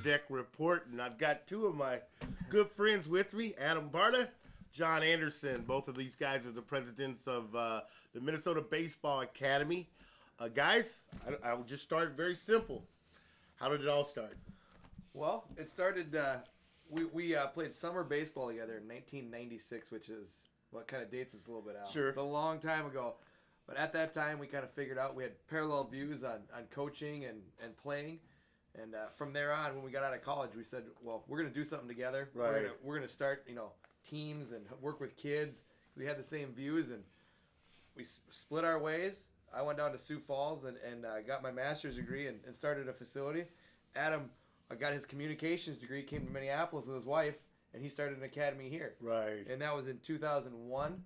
Deck Report, and I've got two of my good friends with me, Adam Barta, John Anderson. Both of these guys are the presidents of the Minnesota Baseball Academy. Guys, I'll just start very simple. How did it all start? Well, it started, we played summer baseball together in 1996, which is, what kind of dates us a little bit out. Sure. It's a long time ago. But at that time, we kind of figured out we had parallel views on coaching and playing. And from there on, when we got out of college, we said, well, we're going to do something together. Right. We're gonna start, teams and work with kids. We had the same views, and we split our ways. I went down to Sioux Falls and got my master's degree and started a facility. Adam got his communications degree, came to Minneapolis with his wife, and he started an academy here. Right. And that was in 2001.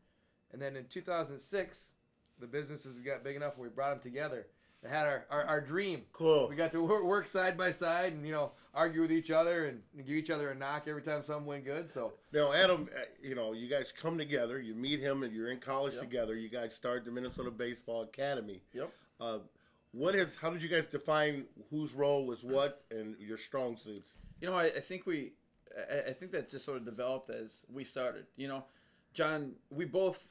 And then in 2006, the businesses got big enough where we brought them together. It had our dream. Cool. We got to work side by side and, argue with each other and give each other a knock every time something went good. So now, Adam, you guys come together. You meet him, and you're in college together. You guys start the Minnesota Baseball Academy. Yep. How did you guys define whose role was what and your strong suits? I think that just sort of developed as we started. John, we both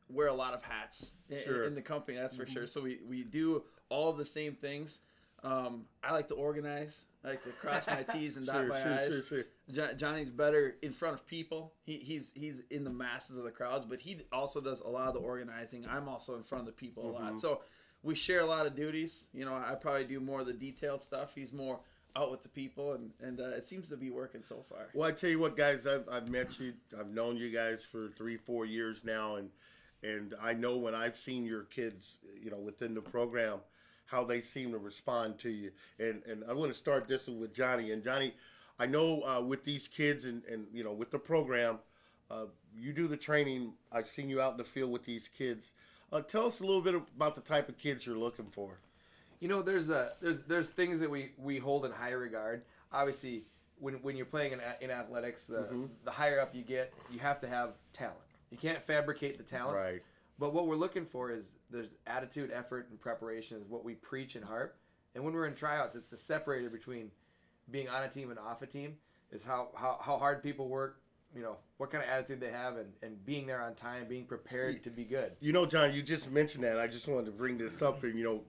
wear a lot of hats in the company, that's for sure. So we do all of the same things. I like to organize. I like to cross my T's and dot my I's. Sure. Johnny's better in front of people. He's in the masses of the crowds, but he also does a lot of the organizing. I'm also in front of the people a lot. So we share a lot of duties. I probably do more of the detailed stuff. He's more out with the people, and it seems to be working so far. Well, I tell you what, guys, I've met you. I've known you guys for 3-4 years now, and I know when I've seen your kids, within the program, how they seem to respond to you. And I want to start this with Johnny. And Johnny, I know with these kids and with the program, you do the training. I've seen you out in the field with these kids. Tell us a little bit about the type of kids you're looking for. There's things that we hold in high regard. Obviously, when you're playing in athletics, the higher up you get, you have to have talent. You can't fabricate the talent. Right. But what we're looking for is there's attitude, effort, and preparation is what we preach and harp. And when we're in tryouts, it's the separator between being on a team and off a team is how hard people work, what kind of attitude they have, and being there on time, being prepared to be good. John, you just mentioned that. I just wanted to bring this up. And,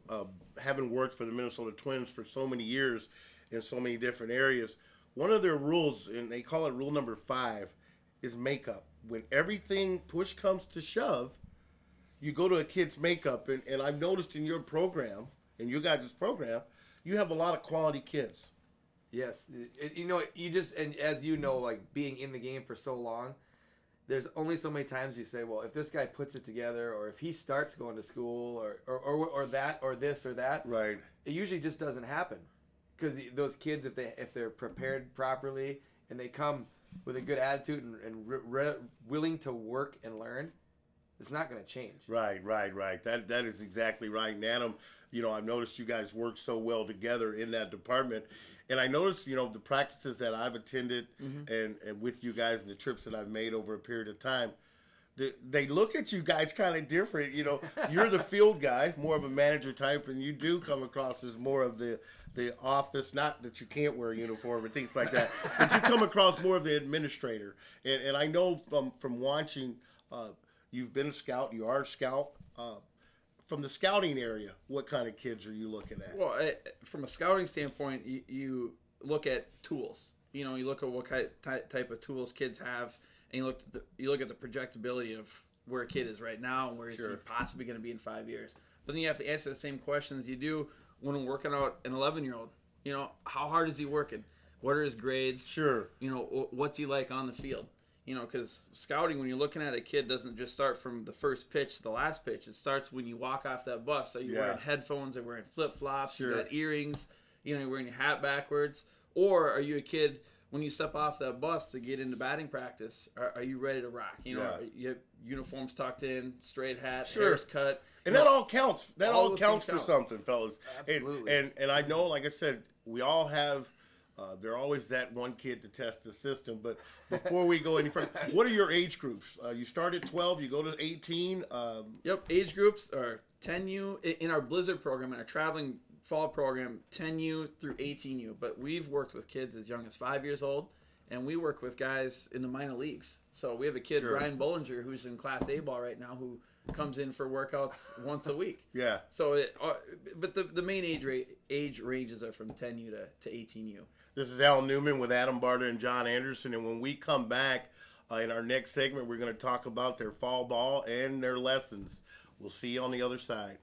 having worked for the Minnesota Twins for so many years in so many different areas, one of their rules, and they call it rule number 5, is makeup. When everything push comes to shove, you go to a kid's makeup, and I've noticed in your program, in your guys' program, you have a lot of quality kids. Yes. And as like being in the game for so long, there's only so many times you say, well, if this guy puts it together, or if he starts going to school, or that, or this, or that, right? It usually just doesn't happen. Because those kids, if they're prepared properly, and they come with a good attitude and willing to work and learn, it's not going to change. Right. That is exactly right. And Adam, I've noticed you guys work so well together in that department. And I noticed, the practices that I've attended and with you guys and the trips that I've made over a period of time, they look at you guys kind of different. You're the field guy, more of a manager type, and you do come across as more of the office, not that you can't wear a uniform and things like that, but you come across more of the administrator. And I know from watching, you've been a scout, you are a scout. From the scouting area, what kind of kids are you looking at? Well, from a scouting standpoint, you look at tools. You look at what type of tools kids have, and you look at the projectability of where a kid is right now and where he's possibly going to be in 5 years. But then you have to answer the same questions you do when we're working out an 11-year-old. How hard is he working? What are his grades? Sure. What's he like on the field? Because scouting, when you're looking at a kid, doesn't just start from the first pitch to the last pitch. It starts when you walk off that bus. So you're wearing headphones, or wearing flip-flops, you got earrings, you're wearing your hat backwards. Or are you a kid, when you step off that bus to get into batting practice, are you ready to rock? You have uniforms tucked in, straight hat, hair's cut. And that all counts. That all counts for count. Something, fellas. Absolutely. And I know, like I said, we all have... There's always that one kid to test the system. But before we go any further, what are your age groups? You start at 12, you go to 18. Yep, age groups are 10U. In our Blizzard program, in our traveling fall program 10U through 18U, but we've worked with kids as young as 5 years old, and we work with guys in the minor leagues. So we have a kid, Brian Bollinger, who's in Class A ball right now, who comes in for workouts once a week. Yeah. So, but the main age ranges are from 10U to 18U. This is Al Newman with Adam Barta and John Anderson, and when we come back in our next segment, we're going to talk about their fall ball and their lessons. We'll see you on the other side.